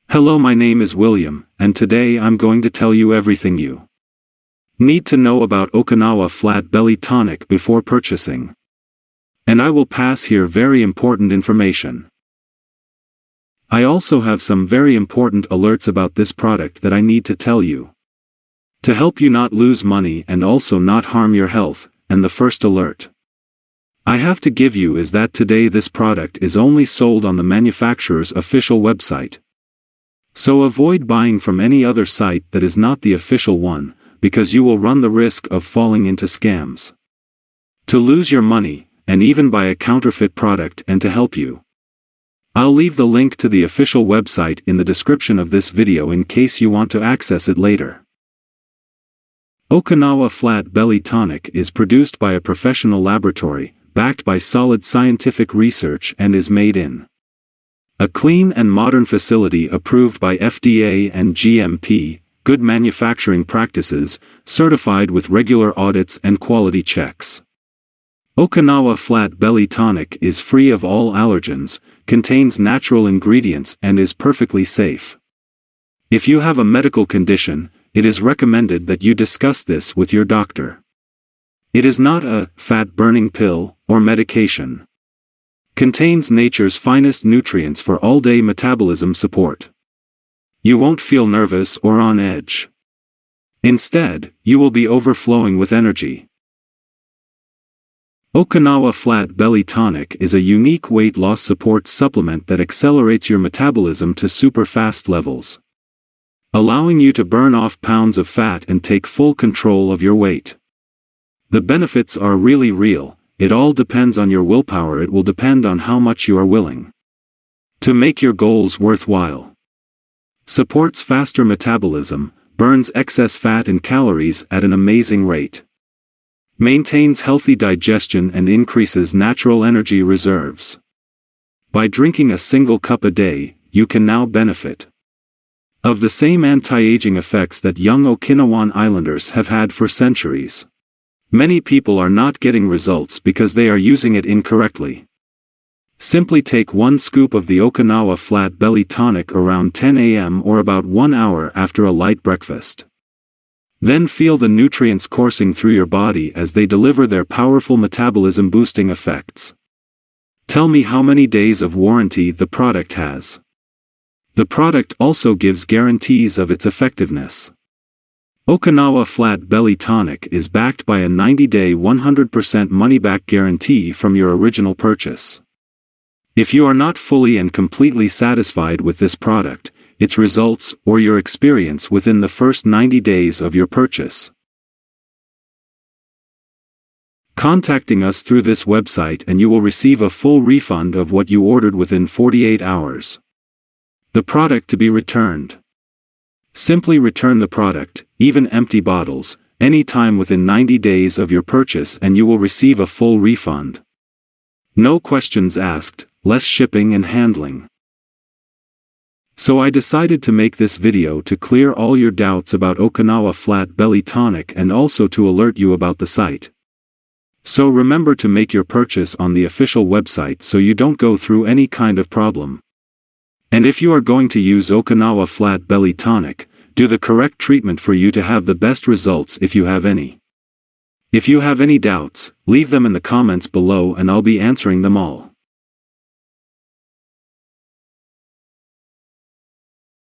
Hello, my name is William, and today I'm going to tell you everything you need to know about Okinawa Flat Belly Tonic before purchasing. And I will pass here very important information. I also have some very important alerts about this product that I need to tell you, to help you not lose money and also not harm your health. And the first alert I have to give you is that today this product is only sold on the manufacturer's official website. So avoid buying from any other site that is not the official one, because you will run the risk of falling into scams, to lose your money, and even buy a counterfeit product. And to help you, I'll leave the link to the official website in the description of this video in case you want to access it later. Okinawa Flat Belly Tonic is produced by a professional laboratory, backed by solid scientific research, and is made in a clean and modern facility approved by FDA and GMP, good manufacturing practices, certified with regular audits and quality checks. Okinawa Flat Belly Tonic is free of all allergens, contains natural ingredients, and is perfectly safe. If you have a medical condition, it is recommended that you discuss this with your doctor. It is not a fat-burning pill or medication. Contains nature's finest nutrients for all-day metabolism support. You won't feel nervous or on edge. Instead, you will be overflowing with energy. Okinawa Flat Belly Tonic is a unique weight loss support supplement that accelerates your metabolism to super fast levels, allowing you to burn off pounds of fat and take full control of your weight. The benefits are really real. It all depends on your willpower. It will depend on how much you are willing to make your goals worthwhile. Supports faster metabolism, burns excess fat and calories at an amazing rate. Maintains healthy digestion and increases natural energy reserves. By drinking a single cup a day, you can now benefit of the same anti-aging effects that young Okinawan islanders have had for centuries. Many people are not getting results because they are using it incorrectly. Simply take 1 scoop of the Okinawa Flat Belly Tonic around 10 a.m. or about 1 hour after a light breakfast. Then feel the nutrients coursing through your body as they deliver their powerful metabolism boosting effects. Tell me how many days of warranty the product has. The product also gives guarantees of its effectiveness. Okinawa Flat Belly Tonic is backed by a 90-day 100% money-back guarantee from your original purchase. If you are not fully and completely satisfied with this product, its results, or your experience within the first 90 days of your purchase, contacting us through this website and you will receive a full refund of what you ordered within 48 hours. The product to be returned. Simply return the product, even empty bottles, anytime within 90 days of your purchase and you will receive a full refund. No questions asked, less shipping and handling. So I decided to make this video to clear all your doubts about Okinawa Flat Belly Tonic and also to alert you about the site. So remember to make your purchase on the official website so you don't go through any kind of problem. And if you are going to use Okinawa Flat Belly Tonic, do the correct treatment for you to have the best results if you have any. If you have any doubts, leave them in the comments below and I'll be answering them all.